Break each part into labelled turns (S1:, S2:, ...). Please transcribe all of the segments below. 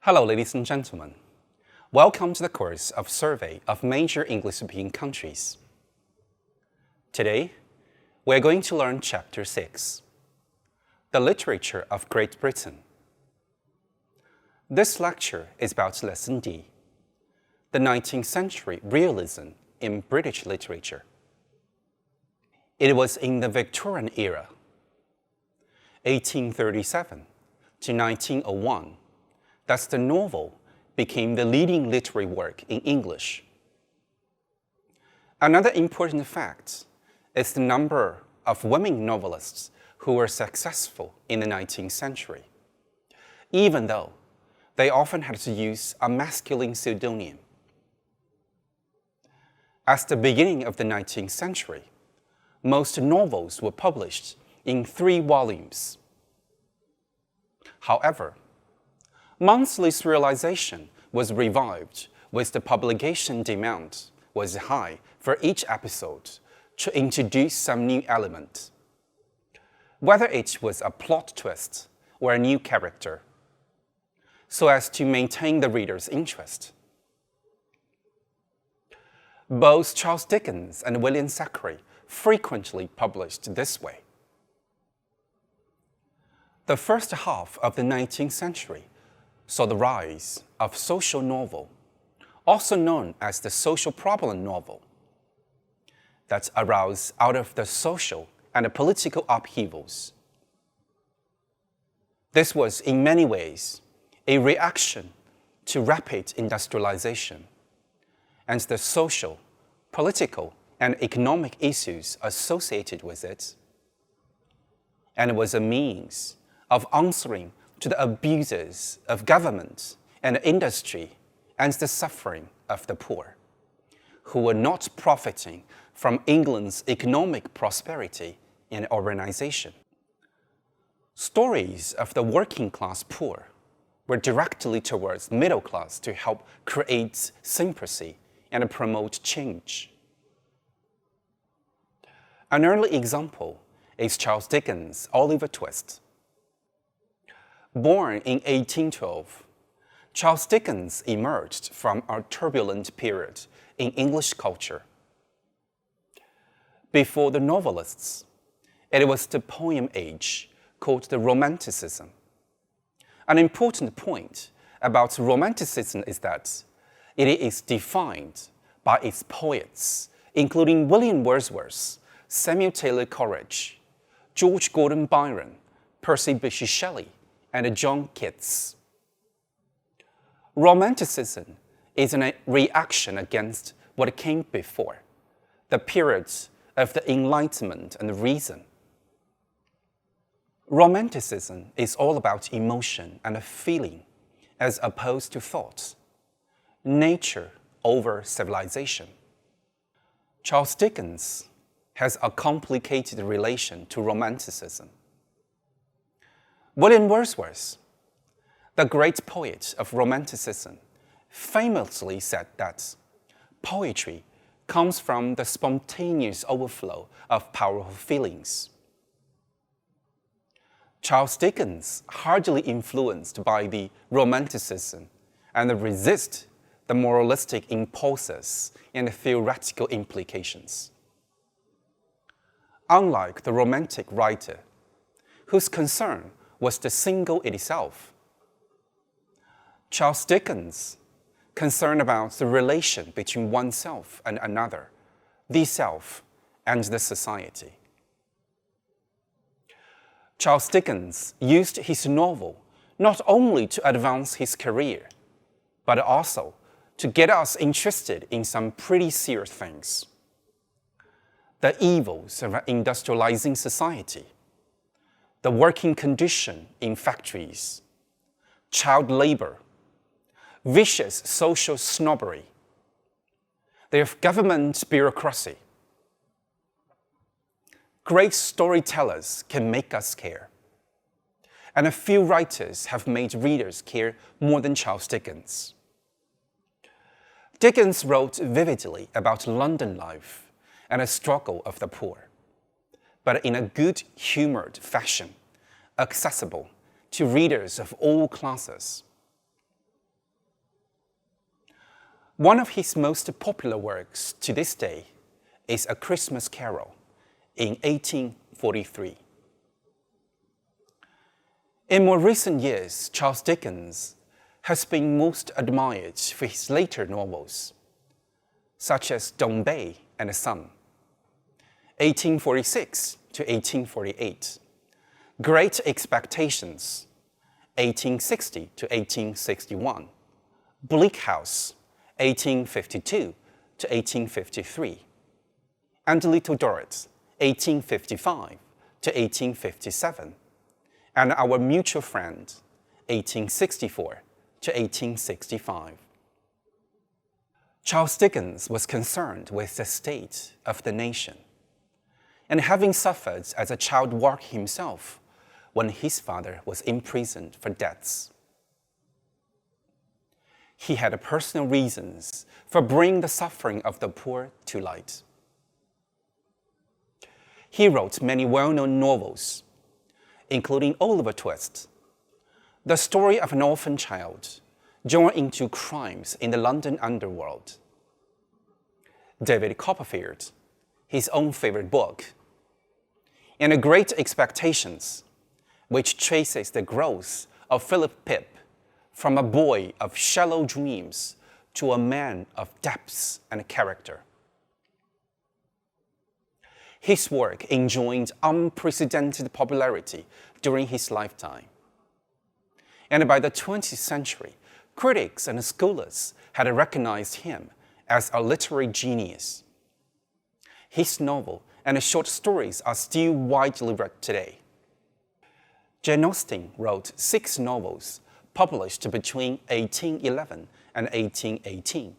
S1: Hello, ladies and gentlemen. Welcome to the course of Survey of Major English-Speaking Countries. Today, we are going to learn Chapter 6, The Literature of Great Britain. This lecture is about Lesson D, the 19th century realism in British literature. It was in the Victorian era, 1837 to 1901, that the novel became the leading literary work in English. Another important fact is the number of women novelists who were successful in the 19th century, even though they often had to use a masculine pseudonym. At the beginning of the 19th century, most novels were published in 3 volumes. However, monthly serialization was revived with the publication demand was high for each episode to introduce some new element, whether it was a plot twist or a new character, so as to maintain the reader's interest. Both Charles Dickens and William Thackeray frequently published this way. The first half of the 19th century saw the rise of social novel, also known as the social problem novel, that arose out of the social and political upheavals. This was in many ways a reaction to rapid industrialization and the social, political, and economic issues associated with it, and was a means of answering to the abuses of government and industry and the suffering of the poor, who were not profiting from England's economic prosperity and urbanization. Stories of the working class poor were directly towards middle class to help create sympathy and promote change. An early example is Charles Dickens' Oliver Twist. Born in 1812, Charles Dickens emerged from a turbulent period in English culture. Before the novelists, it was the poem age called the Romanticism. An important point about Romanticism is that it is defined by its poets, including William Wordsworth, Samuel Taylor Coleridge, George Gordon Byron, Percy Bysshe Shelley, and John Keats. Romanticism is a reaction against what came before, the periods of the Enlightenment and reason. Romanticism is all about emotion and feeling as opposed to thought, nature over civilization. Charles Dickens has a complicated relation to Romanticism. William Wordsworth, the great poet of Romanticism, famously said that poetry comes from the spontaneous overflow of powerful feelings. Charles Dickens, hardly influenced by the Romanticism and resist the moralistic impulses and theoretical implications. Unlike the Romantic writer, whose concern was the single itself, Charles Dickens, concerned about the relation between oneself and another, the self and the society. Charles Dickens used his novel not only to advance his career, but also to get us interested in some pretty serious things. The evils of an industrializing society, the working condition in factories, child labor, vicious social snobbery, the government bureaucracy. Great storytellers can make us care, and a few writers have made readers care more than Charles Dickens. Dickens wrote vividly about London life and the struggle of the poor, but in a good-humored fashion, accessible to readers of all classes. One of his most popular works to this day is A Christmas Carol in 1843. In more recent years, Charles Dickens has been most admired for his later novels, such as Dombey and Son, 1846 to 1848, Great Expectations, 1860 to 1861, Bleak House, 1852 to 1853, and Little Dorrit, 1855 to 1857, and Our Mutual Friend, 1864 to 1865. Charles Dickens was concerned with the state of the nation, and having suffered as a child war himself when his father was imprisoned for debts. He had personal reasons for bringing the suffering of the poor to light. He wrote many well-known novels, including Oliver Twist, the story of an orphan child drawn into crimes in the London underworld. David Copperfield, his own favorite book, and Great Expectations, which traces the growth of Philip Pip from a boy of shallow dreams to a man of depths and character. His work enjoyed unprecedented popularity during his lifetime. And by the 20th century, critics and scholars had recognized him as a literary genius. His novel and short stories are still widely read today. Jane Austen wrote 6 novels published between 1811 and 1818.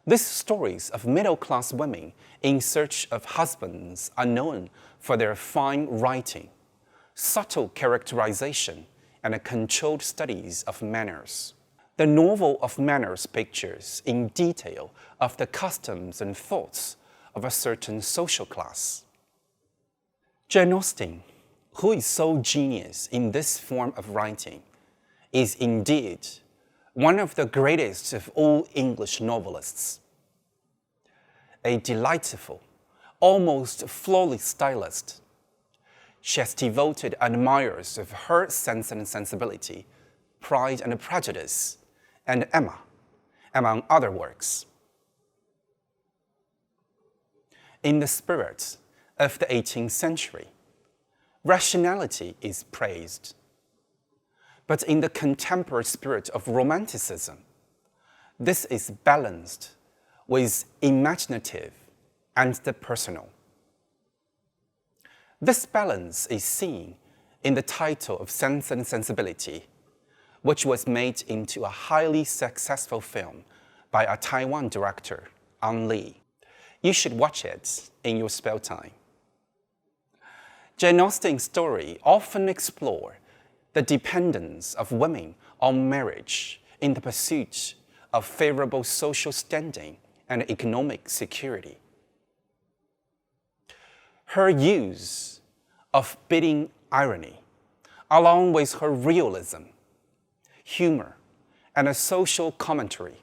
S1: These stories of middle-class women in search of husbands are known for their fine writing, subtle characterization, and controlled studies of manners. The novel of manners pictures in detail of the customs and thoughts of a certain social class. Jane Austen, who is so genius in this form of writing, is indeed one of the greatest of all English novelists. A delightful, almost flawless stylist, she has devoted admirers of her Sense and Sensibility, Pride and Prejudice, and Emma, among other works. In the spirit of the 18th century, rationality is praised. But in the contemporary spirit of Romanticism, this is balanced with imaginative and the personal. This balance is seen in the title of Sense and Sensibility, which was made into a highly successful film by a Taiwan director, Ang Lee. You should watch it in your spare time. Jane Austen's story often explores the dependence of women on marriage in the pursuit of favorable social standing and economic security. Her use of biting irony, along with her realism, humor, and a social commentary,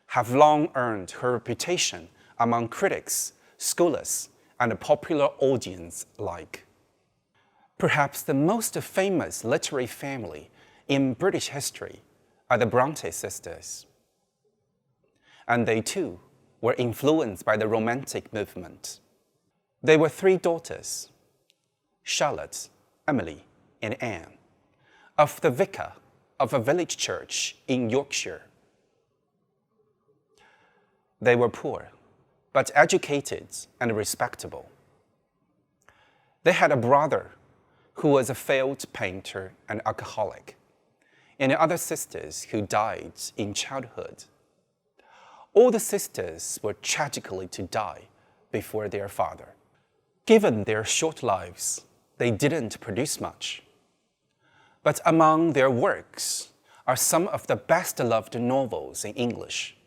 S1: have long earned her reputation among critics, scholars, and the popular audience alike. Perhaps the most famous literary family in British history are the Bronte Sisters. And they too were influenced by the Romantic movement. They were 3 daughters, Charlotte, Emily, and Anne, of the vicar of a village church in Yorkshire. They were poor, but educated and respectable. They had a brother who was a failed painter and alcoholic, and other sisters who died in childhood. All the sisters were tragically to die before their father. Given their short lives, they didn't produce much. But among their works are some of the best-loved novels in English.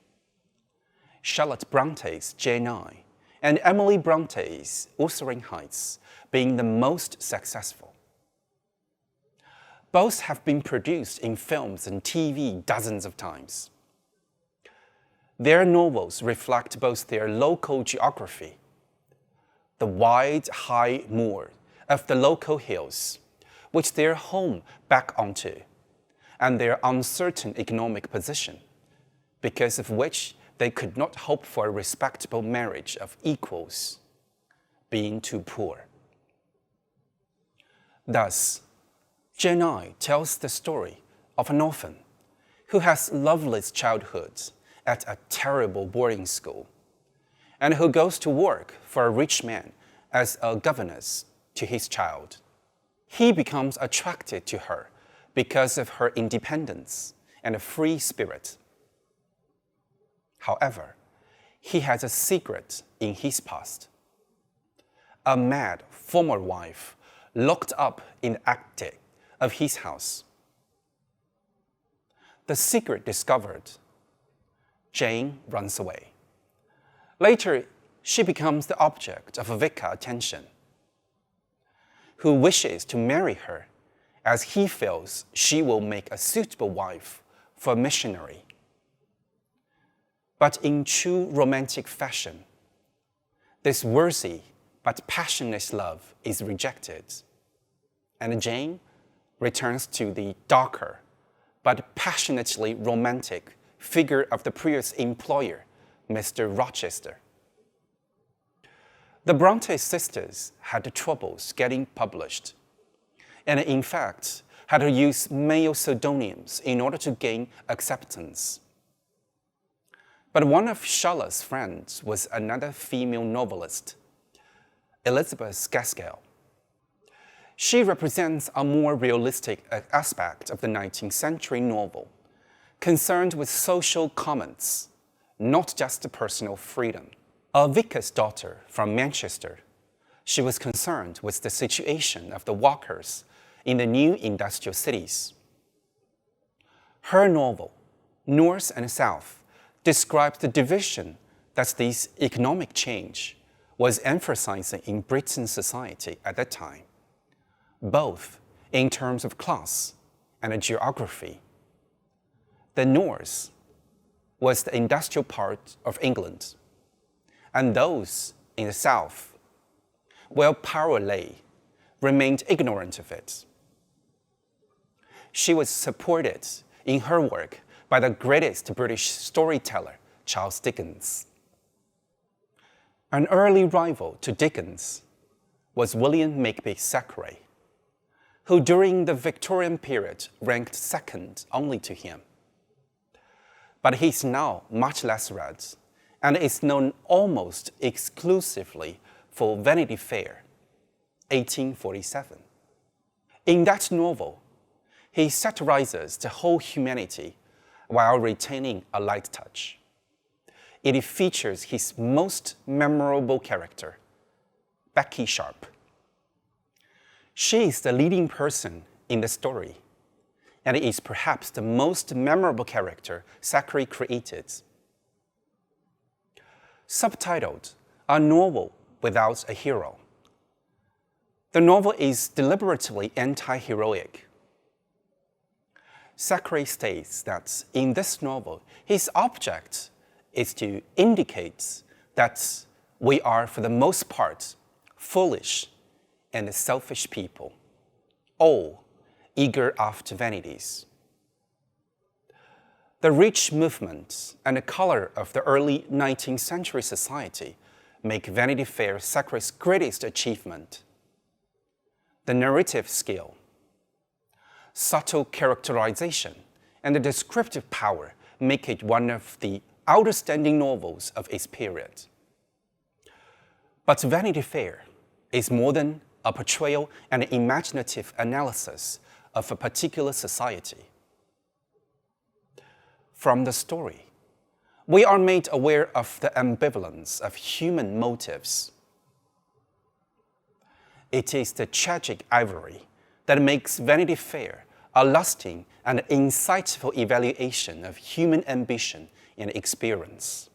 S1: Charlotte Bronte's Jane Eyre and Emily Bronte's Wuthering Heights being the most successful. Both have been produced in films and TV dozens of times. Their novels reflect both their local geography, the wide, high moor of the local hills, which their home back onto, and their uncertain economic position, because of which they could not hope for a respectable marriage of equals, being too poor. Thus, Jane Eyre tells the story of an orphan who has loveless childhood at a terrible boarding school, and who goes to work for a rich man as a governess to his child. He becomes attracted to her because of her independence and a free spirit. However, he has a secret in his past. A mad former wife locked up in the attic of his house. The secret discovered, Jane runs away. Later, she becomes the object of a vicar attention, who wishes to marry her as he feels she will make a suitable wife for a missionary. But in true romantic fashion, this worthy but passionate love is rejected, and Jane returns to the darker but passionately romantic figure of the prior's employer, Mr. Rochester. The Bronte sisters had troubles getting published, and in fact had to use male pseudonyms in order to gain acceptance. But one of Charlotte's friends was another female novelist, Elizabeth Gaskell. She represents a more realistic aspect of the 19th century novel, concerned with social comments, not just personal freedom. A vicar's daughter from Manchester, she was concerned with the situation of the workers in the new industrial cities. Her novel, North and South, described the division that this economic change was emphasizing in Britain's society at that time, both in terms of class and geography. The North was the industrial part of England, and those in the South, where power lay, remained ignorant of it. She was supported in her work by the greatest British storyteller, Charles Dickens. An early rival to Dickens was William Makepeace Thackeray, who during the Victorian period ranked second only to him. But he is now much less read and is known almost exclusively for Vanity Fair, 1847. In that novel, he satirizes the whole humanity while retaining a light touch. It features his most memorable character, Becky Sharp. She is the leading person in the story, and is perhaps the most memorable character Thackeray created. Subtitled, A Novel Without a Hero. The novel is deliberately anti-heroic. Thackeray states that in this novel, his object is to indicate that we are, for the most part, foolish and selfish people, all eager after vanities. The rich movement and the color of the early 19th century society make Vanity Fair Thackeray's greatest achievement. The narrative skill, subtle characterization, and the descriptive power make it one of the outstanding novels of its period. But Vanity Fair is more than a portrayal and an imaginative analysis of a particular society. From the story, we are made aware of the ambivalence of human motives. It is the tragic irony that makes Vanity Fair a lasting and insightful evaluation of human ambition and experience.